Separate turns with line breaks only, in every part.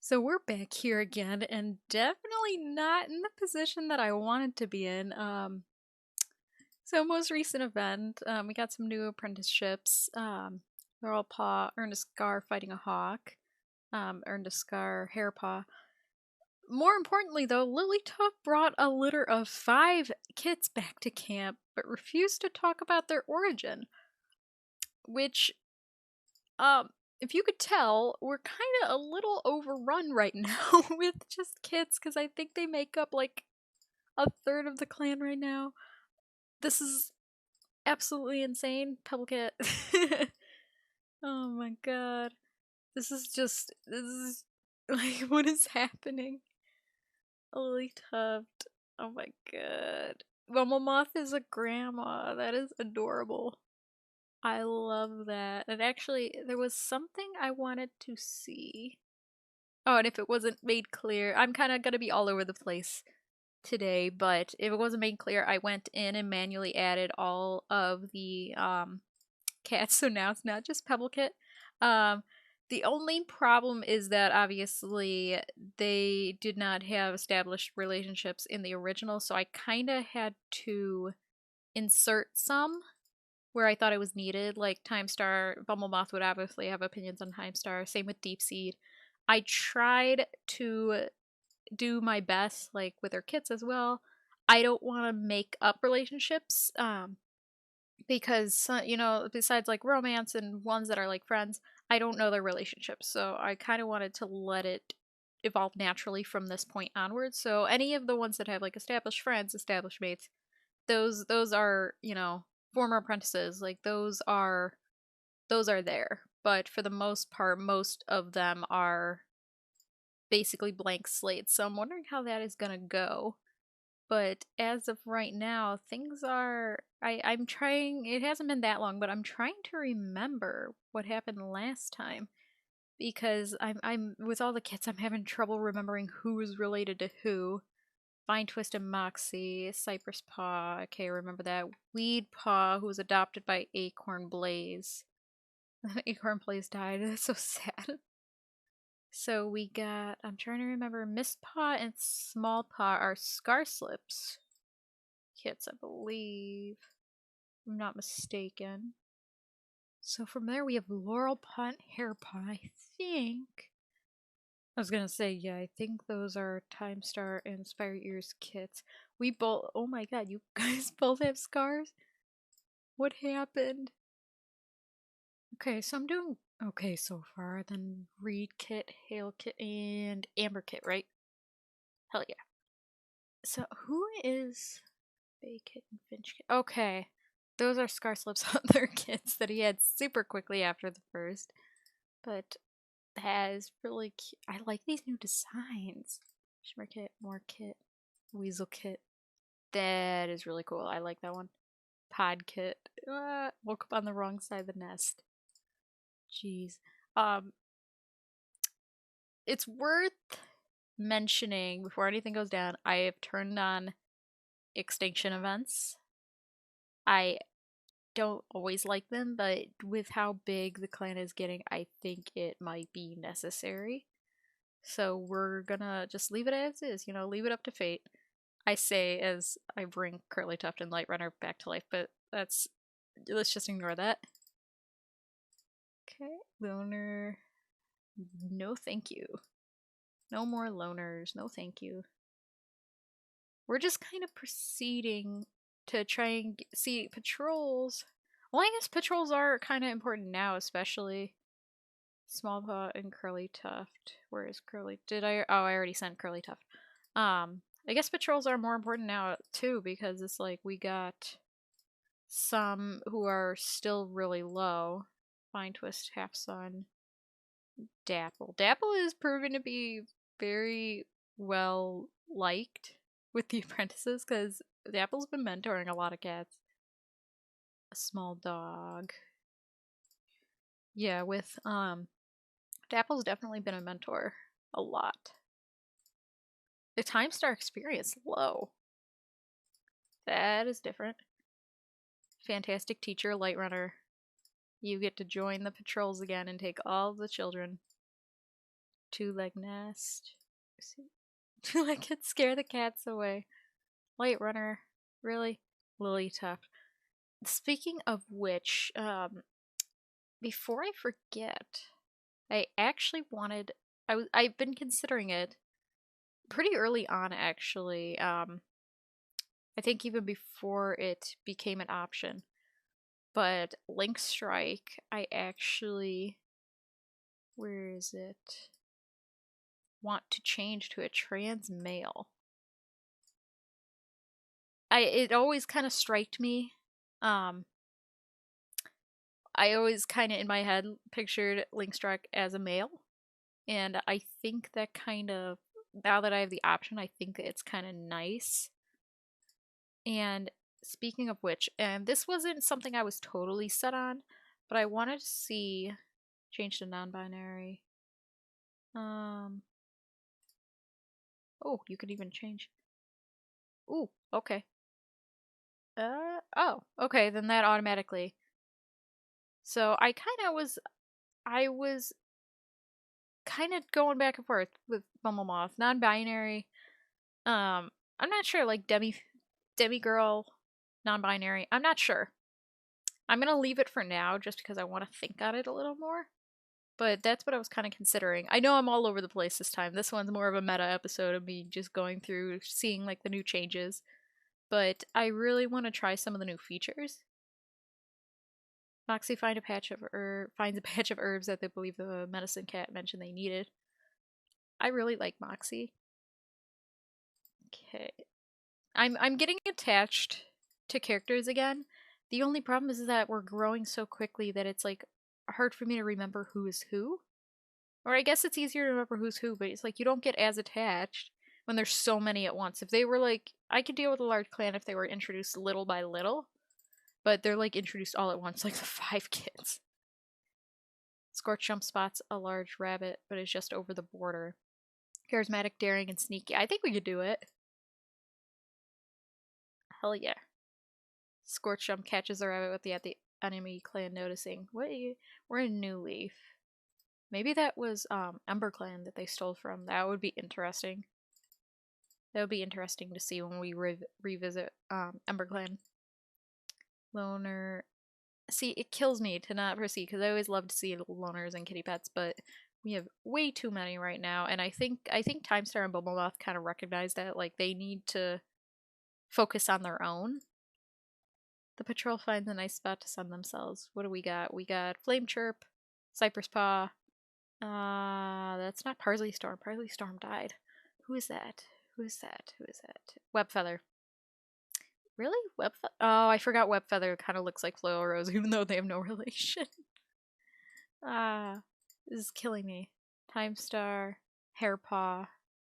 So we're back here again, and definitely not in the position that I wanted to be in. So most recent event, we got some new apprenticeships. Laurel Paw earned a scar fighting a hawk. Earned a scar Hairpaw. More importantly, though, Lilytuff brought a litter of 5 kits back to camp, but refused to talk about their origin. Which, um, if you could tell, we're kind of a little overrun right now with just kits, because I think they make up like a third of the clan right now. This is absolutely insane. Pebble Kit. Oh my god. This is like, what is happening? Lily Tuft. Oh my god. Bumble Moth is a grandma. That is adorable. I love that. And actually, there was something I wanted to see. Oh, and if it wasn't made clear, I'm kind of gonna be all over the place today, but if it wasn't made clear, I went in and manually added all of the cats, so now it's not just Pebble Kit. Um, the only problem is that obviously they did not have established relationships in the original, so I kind of had to insert some where I thought it was needed. Like Time Star, Bumblemoth would obviously have opinions on Time Star. Same with Deep Seed. I tried to do my best, like with her kits as well. I don't want to make up relationships, because besides like romance and ones that are like friends, I don't know their relationships. So I kind of wanted to let it evolve naturally from this point onwards. So any of the ones that have like established friends, established mates, those are, former apprentices. Like those are there. But for the most part, most of them are basically blank slates. So I'm wondering how that is gonna go. But as of right now, things are I'm trying, it hasn't been that long, but I'm trying to remember what happened last time. Because I'm with all the kits, I'm having trouble remembering who is related to who. Vine Twist and Moxie, Cypress Paw, okay, remember that. Weed Paw, who was adopted by Acorn Blaze. Acorn Blaze died, that's so sad. So we got, I'm trying to remember, Miss Paw and Small Paw are Scar Slips kits, I believe. If I'm not mistaken. So from there we have Laurel Paw and Hair Paw, I think. I was gonna say, yeah, I think those are Time Star and Spire Ears kits. We both, oh my god, you guys both have scars? What happened? Okay, so I'm doing okay so far. Then Reed kit, Hail kit, and Amber kit, right? Hell yeah. So who is Bay kit and Finch kit? Okay, those are Scarslip's other kits that he had super quickly after the first. But that is really cute. I like these new designs. Shimmer kit, more kit, Weasel kit. That is really cool. I like that one. Pod kit. Woke up on the wrong side of the nest. Jeez. Um, it's worth mentioning before anything goes down. I have turned on extinction events. I don't always like them, but with how big the clan is getting, I think it might be necessary. So we're gonna just leave it as is, leave it up to fate. I say as I bring Curly Tuft and Light Runner back to life, but let's just ignore that. Okay, loner. No thank you. No more loners. No thank you. We're just kind of proceeding to try and see patrols. Well, I guess patrols are kind of important now, especially Smallpaw and Curly Tuft. Where is Curly? Oh, I already sent Curly Tuft. I guess patrols are more important now too, because it's like we got some who are still really low. Fine Twist, Half Sun, Dapple. Dapple is proven to be very well liked with the apprentices, because Dapple's been mentoring a lot of cats. A small dog. Yeah, with Dapple's definitely been a mentor a lot. The Time Star experience low. That is different. Fantastic teacher, Light Runner. You get to join the patrols again and take all the children. Two-leg nest. Two-leg could scare the cats away. Light runner. Really? Lily tough. Speaking of which, before I forget, I actually wanted I've been considering it pretty early on actually. I think even before it became an option. But Link Strike, I actually where is it? Want to change to a trans male. It always kind of striked me. I always kind of in my head pictured Link Strike as a male, and I think that kind of now that I have the option, I think that it's kind of nice. And speaking of which, and this wasn't something I was totally set on, but I wanted to see change to non-binary. Oh, you could even change. Ooh, okay. Oh, okay, then that automatically. So I was kind of going back and forth with Bumble Moth. Non-binary. I'm not sure, like Demi-girl, non-binary. I'm not sure. I'm gonna leave it for now just because I want to think on it a little more. But that's what I was kind of considering. I know I'm all over the place this time. This one's more of a meta episode of me just going through, seeing like the new changes. But I really want to try some of the new features. Moxie finds a patch of herbs that they believe the medicine cat mentioned they needed. I really like Moxie. Okay. I'm getting attached to characters again. The only problem is that we're growing so quickly that it's like hard for me to remember who is who. Or I guess it's easier to remember who's who, but it's like you don't get as attached when there's so many at once. If they were like, I could deal with a large clan if they were introduced little by little, but they're like introduced all at once, like the 5 kids. Scorch jump spots a large rabbit, but is just over the border. Charismatic, daring, and sneaky. I think we could do it. Hell yeah. Scorch jump catches a rabbit with the enemy clan noticing. We're in Newleaf. Maybe that was Ember Clan that they stole from. That would be interesting. That would be interesting to see when we revisit Ember Clan. Loner. See, it kills me to not proceed because I always love to see loners and kitty pets, but we have way too many right now, and I think Timestar and Bubblemoth kind of recognize that, like, they need to focus on their own. The patrol finds a nice spot to sun themselves. What do we got? We got Flame Chirp, Cypress Paw. That's not Parsley Storm. Parsley Storm died. Who is that? Who is that? Who is that? Webfeather. Really? Webfeather? Oh, I forgot Webfeather kind of looks like Floral Rose, even though they have no relation. This is killing me. Timestar, Hairpaw,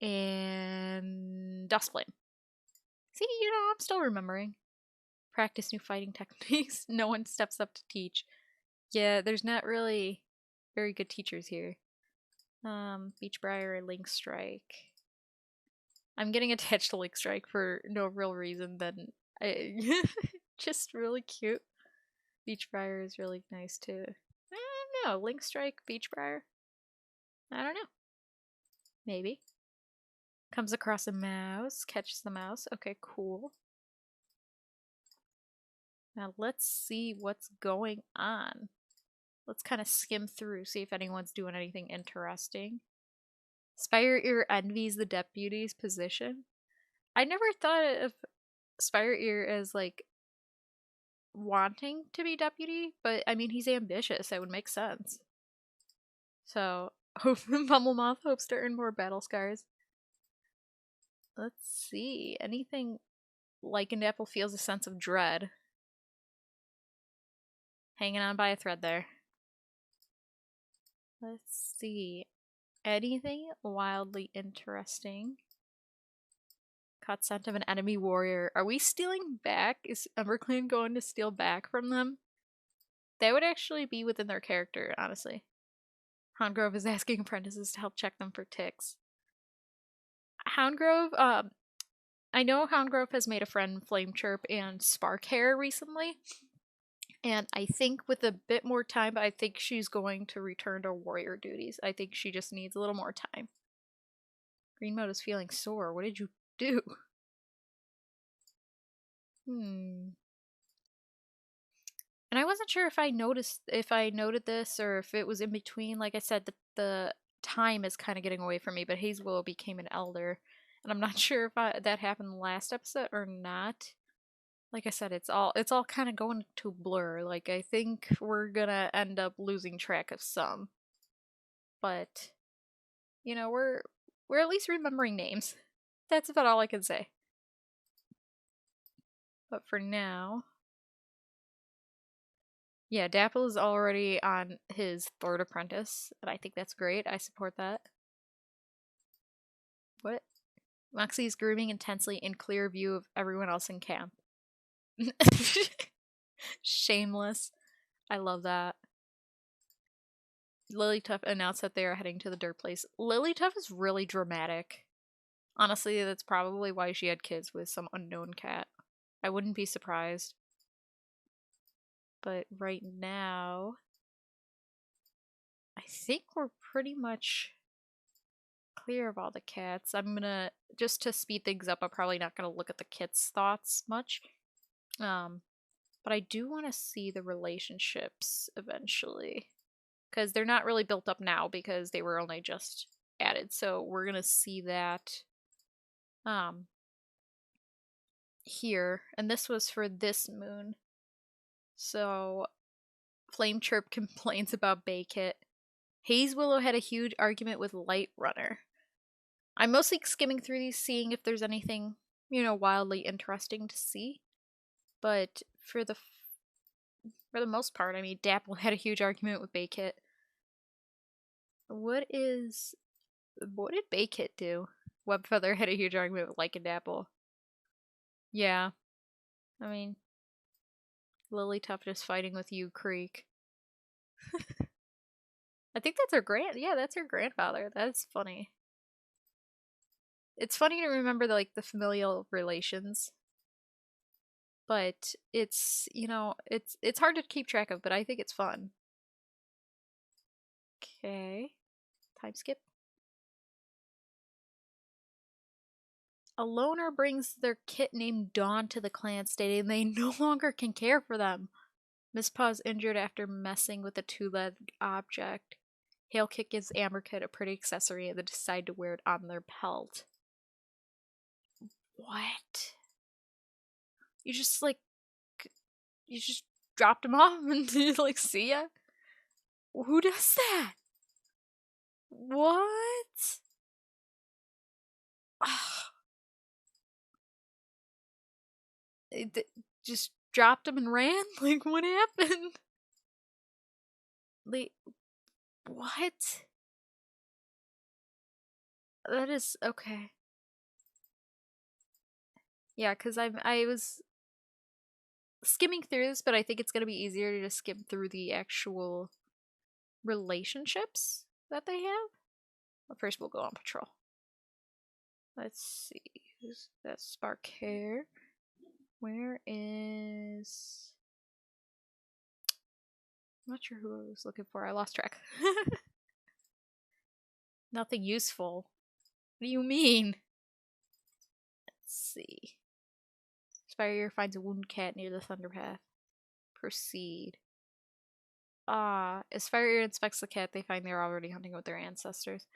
and Dustflame. See, I'm still remembering. Practice new fighting techniques. No one steps up to teach. Yeah, there's not really very good teachers here. Beachbriar and Link Strike. I'm getting attached to Link Strike for no real reason than just really cute. Beachbriar is really nice too. I don't know. Link Strike, Beachbriar. I don't know. Maybe. Comes across a mouse, catches the mouse. Okay, cool. Now let's see what's going on. Let's kind of skim through, see if anyone's doing anything interesting. Spire Ear envies the deputy's position. I never thought of Spire Ear as like wanting to be deputy, but I mean he's ambitious, that would make sense. So Bumblemoth hopes to earn more battle scars. Let's see. Anything Lichened Apple feels a sense of dread. Hanging on by a thread there. Let's see. Anything wildly interesting? Caught scent of an enemy warrior. Are we stealing back? Is EmberClan going to steal back from them? That would actually be within their character, honestly. Houndgrove is asking apprentices to help check them for ticks. Houndgrove, I know Houndgrove has made a friend Flame Chirp and Sparkhair recently. And I think with a bit more time, I think she's going to return to warrior duties. I think she just needs a little more time. Green mode is feeling sore. What did you do? And I wasn't sure if I noted this or if it was in between. Like I said, the time is kind of getting away from me, but Hazel became an elder. And I'm not sure if that happened last episode or not. Like I said, it's all kind of going to blur. Like I think we're gonna end up losing track of some. But you know, we're at least remembering names. That's about all I can say. But for now, yeah, Dapple is already on his third apprentice, and I think that's great. I support that. What? Moxie is grooming intensely in clear view of everyone else in camp. Shameless. I love that. Lilytuff announced that they are heading to the dirt place. Lilytuff is really dramatic. Honestly, that's probably why she had kids with some unknown cat. I wouldn't be surprised. But right now, I think we're pretty much clear of all the cats. I'm gonna, just to speed things up, I'm probably not gonna look at the kids' thoughts much. But I do want to see the relationships eventually. Because they're not really built up now because they were only just added. So we're gonna see that here. And this was for this moon. So Flame Chirp complains about Baykit. Haze Willow had a huge argument with Light Runner. I'm mostly skimming through these, seeing if there's anything, you know, wildly interesting to see. But for the most part, I mean, Dapple had a huge argument with Baykit. What did Baykit do? Webfeather had a huge argument with Like and Dapple. Yeah. I mean, Lilytuff just fighting with you, Creek. I think that's her that's her grandfather. That's funny. It's funny to remember the familial relations. But it's, you know, it's hard to keep track of, but I think it's fun. Okay. Time skip. A loner brings their kit named Dawn to the clan, stating they no longer can care for them. Miss Paw is injured after messing with a two-legged object. Hail Kick gives Amberkit a pretty accessory and they decide to wear it on their pelt. What? You just dropped him off and you see ya? Who does that? What? It just dropped him and ran? Like, what happened? What? That is okay. Yeah, because I was skimming through this, but I think it's gonna be easier to just skim through the actual relationships that they have. Well, first we'll go on patrol. Let's see. Who's that Spark Hair? Where is... I'm not sure who I was looking for. I lost track. Nothing useful. What do you mean? Let's see. Spire finds a wounded cat near the Thunder Path. Proceed. As Spire inspects the cat, they find they're already hunting with their ancestors.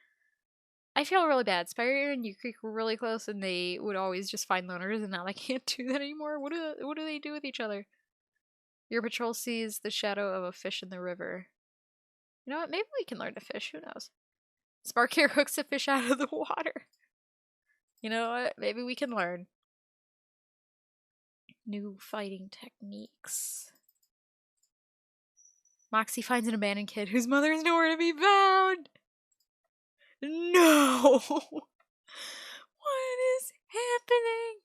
I feel really bad. Spire and Ukreek were really close, and they would always just find loners, and now they can't do that anymore. What do they do with each other? Your patrol sees the shadow of a fish in the river. You know what? Maybe we can learn to fish. Who knows? Sparkhair hooks a fish out of the water. You know what? Maybe we can learn. New fighting techniques. Moxie finds an abandoned kid whose mother is nowhere to be found. No! What is happening?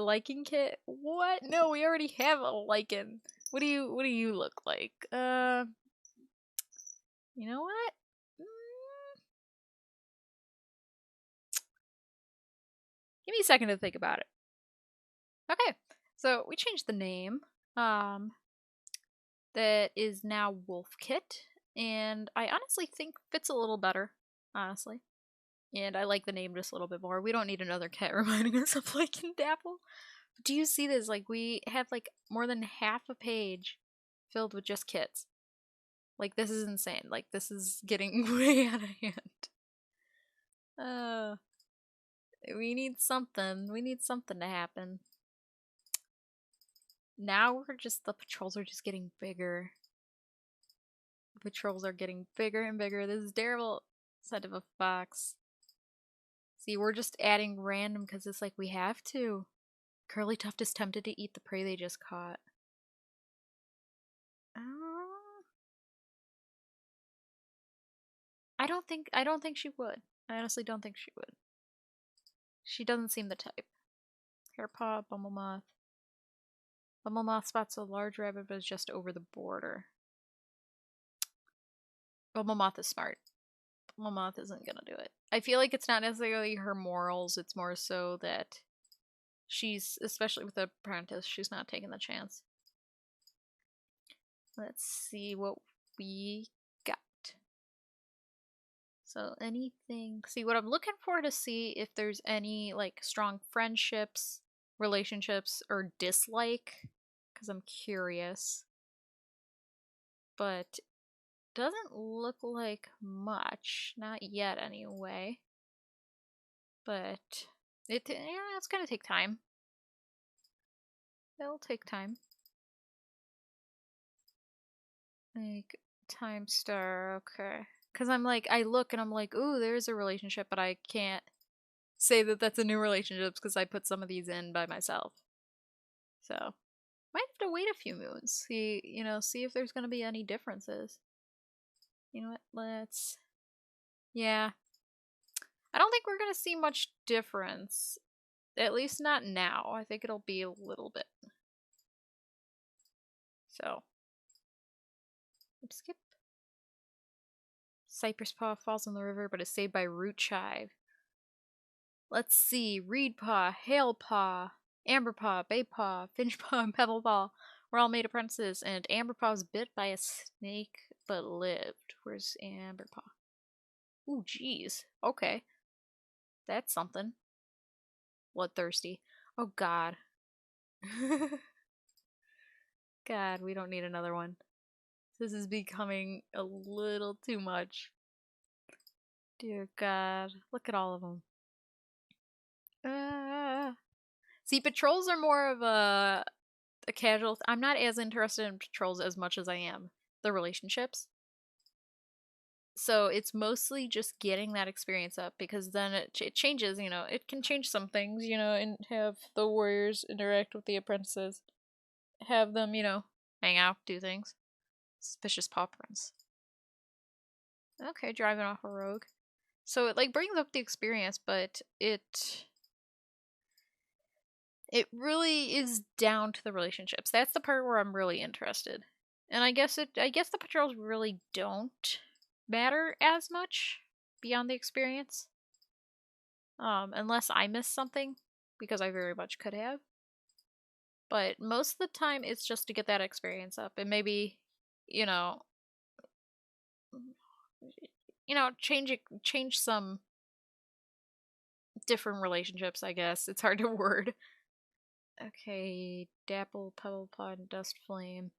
Lichen kit? What? No, we already have a lichen. What do you look like? You know what? Give me a second to think about it. Okay, so we changed the name. that is now Wolf Kit, and I honestly think fits a little better, honestly. And I like the name just a little bit more. We don't need another cat reminding us of like in Dapple. Do you see this? Like, we have like more than half a page filled with just kits. Like, this is insane. Like, this is getting way out of hand. Uh, we need something. We need something to happen. Now the patrols are just getting bigger. The patrols are getting bigger and bigger. This is terrible. Side of a fox. See, we're just adding random because it's like we have to. Curly Tuft is tempted to eat the prey they just caught. I don't think she would. I honestly don't think she would. She doesn't seem the type. Hairpaw, Bumblemoth. Bumblemoth spots a large rabbit but is just over the border. Bumblemoth is smart. Bumblemoth isn't gonna do it. I feel like it's not necessarily her morals, it's more so that she's, especially with the apprentice, she's not taking the chance. Let's see what we got. So anything, see what I'm looking for to see if there's any like strong friendships, relationships, or dislike, because I'm curious. But doesn't look like much, not yet anyway. But it's gonna take time. It'll take time. Like time star, okay. Because I'm like, I look and I'm like, ooh, there's a relationship, but I can't say that that's a new relationship because I put some of these in by myself. So might have to wait a few moons, see if there's gonna be any differences. You know what? Let's. Yeah, I don't think we're gonna see much difference. At least not now. I think it'll be a little bit. So, skip. Cypress Paw falls in the river but is saved by Root Chive. Let's see. Reed Paw, Hail Paw, Amber Paw, Bay Paw, Finch Paw, and Pebble Paw were all made apprentices, and Amber Paw was bit by a snake but lived. Where's Amber Paw? Ooh, jeez. Okay. That's something. Bloodthirsty. Oh, God. God, we don't need another one. This is becoming a little too much. Dear God. Look at all of them. See, patrols are more of a casual. I'm not as interested in patrols as much as I am the relationships. So it's mostly just getting that experience up, because then it changes, it can change some things, and have the warriors interact with the apprentices. Have them, hang out, do things. Suspicious paw prints. Okay, driving off a rogue. So it like brings up the experience, but it really is down to the relationships. That's the part where I'm really interested. And I guess the patrols really don't matter as much beyond the experience. Unless I missed something, because I very much could have. But most of the time it's just to get that experience up, and maybe, change some different relationships, I guess. It's hard to word. Okay, Dapple, Pebble Pod, and Dust Flame.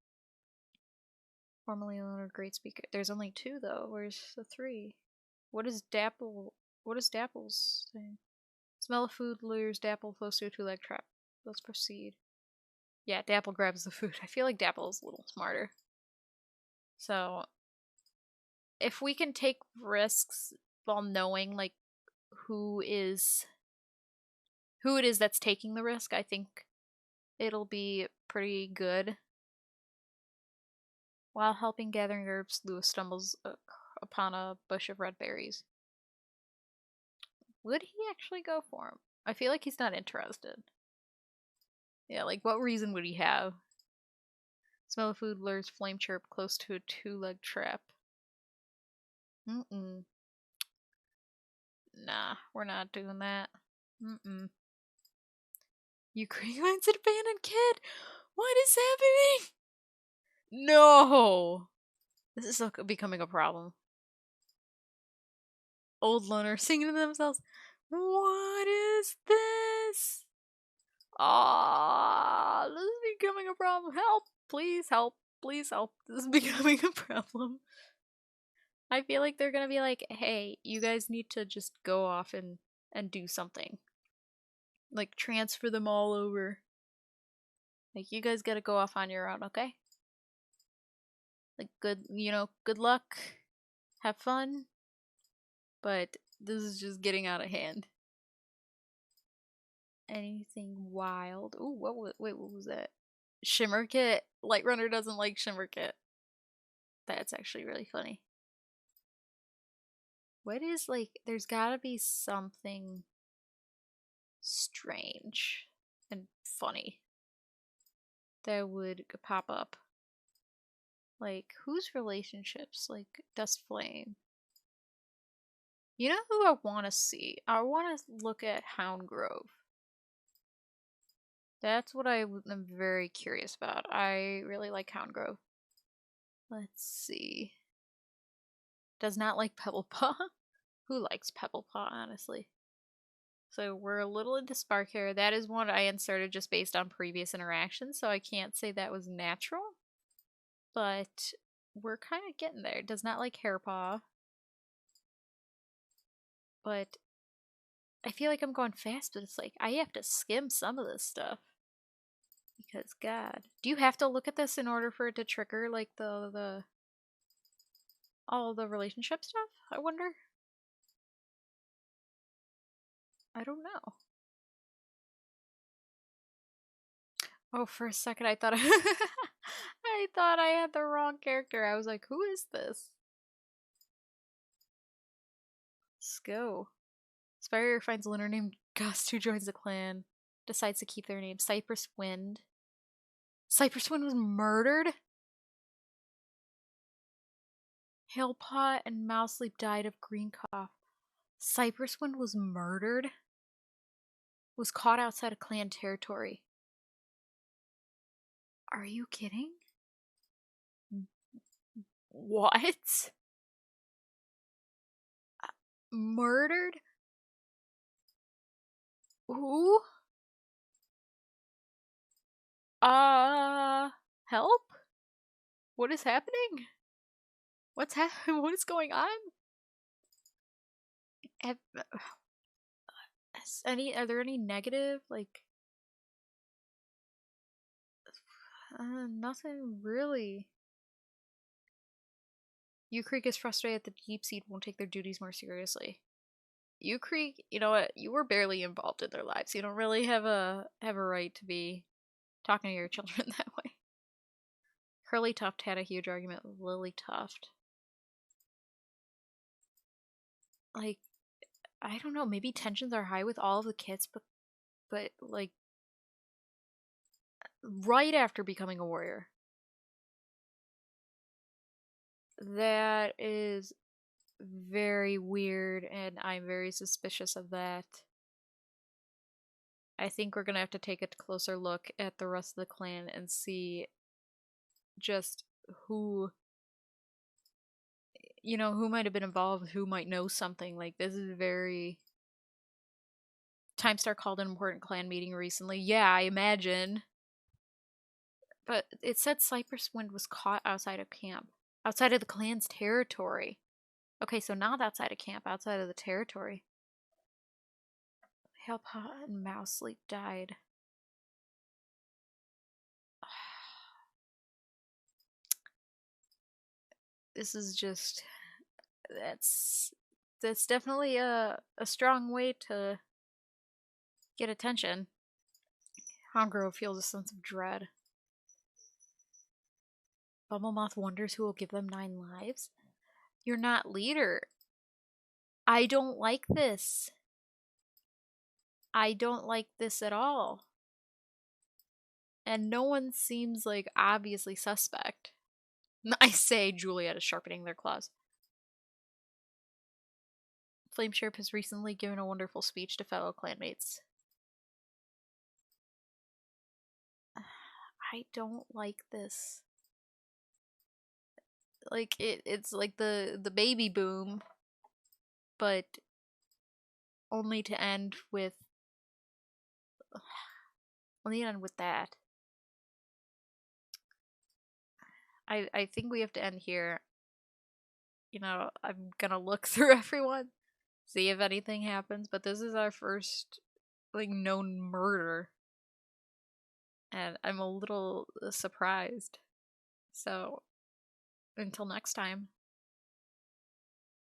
Formerly owner, Great Speaker. There's only 2 though. Where's the 3? What is Dapple? What is Dapple's thing? Smell of food lures Dapple close to a 2-leg trap. Let's proceed. Yeah, Dapple grabs the food. I feel like Dapple is a little smarter. So, if we can take risks while knowing like who it is that's taking the risk, I think it'll be pretty good. While helping gathering herbs, Lewis stumbles upon a bush of red berries. Would he actually go for him? I feel like he's not interested. Yeah, like what reason would he have? Smell of food lures Flame Chirp close to a 2-leg trap. Nah, we're not doing that. You Greenleaf's an abandoned kid! What is happening? No! This is becoming a problem. Old loners singing to themselves. What is this? Ah, this is becoming a problem. Help! Please help. Please help. This is becoming a problem. I feel like they're gonna be like, hey, you guys need to just go off and do something. Like, transfer them all over. Like, you guys gotta go off on your own, okay? Like, good luck. Have fun. But this is just getting out of hand. Anything wild? Ooh, wait, what was that? Shimmer Kit? Light Runner doesn't like Shimmer Kit. That's actually really funny. What is, like, there's gotta be something strange and funny that would pop up. Like, whose relationships? Like, Dust Flame. You know who I want to see? I want to look at Hound Grove. That's what I am very curious about. I really like Hound Grove. Let's see. Does not like Pebble Paw. Who likes Pebble Paw, honestly? So we're a little into Spark Hair. That is one I inserted just based on previous interactions, so I can't say that was natural. But we're kind of getting there. Does not like Hair Paw. But I feel like I'm going fast, but it's like I have to skim some of this stuff. Because God. Do you have to look at this in order for it to trigger like the all the relationship stuff? I wonder. I don't know. Oh, for a second I thought I thought I had the wrong character. I was like, who is this? Let's go. Spire finds a lunar named Gust who joins the clan. Decides to keep their name. Cypress Wind. Cypress Wind was murdered? Hailpot and Mouseleap died of green cough. Cypress Wind was murdered? Was caught outside of clan territory. Are you kidding? What? Murdered? Who? Help? What is happening? What's happening? What is going on? Have, are there any negative, like, nothing really. U Creek is frustrated that Deep Seed won't take their duties more seriously. U Creek, you know what? You were barely involved in their lives. You don't really have a right to be talking to your children that way. Curly Tuft had a huge argument with Lily Tuft. Like, I don't know, maybe tensions are high with all of the kids, but like right after becoming a warrior. That is very weird, and I'm very suspicious of that. I think we're gonna have to take a closer look at the rest of the clan and see just who, who might have been involved, who might know something. Like, this is very... Timestar called an important clan meeting recently. Yeah, I imagine. But it said Cypress Wind was caught outside of camp. Outside of the clan's territory. Okay, so not outside of camp, outside of the territory. Hailpot and Mouseleap died. This is just... That's definitely a strong way to get attention. Hongro feels a sense of dread. Bumblemoth wonders who will give them 9 lives. You're not leader. I don't like this. I don't like this at all. And no one seems like obviously suspect. I say Juliet is sharpening their claws. Flameshirp has recently given a wonderful speech to fellow clanmates. I don't like this. like it's like the baby boom, but only to end with that. I think we have to end here. You know, I'm gonna look through everyone, see if anything happens, but this is our first like known murder, and I'm a little surprised. So until next time.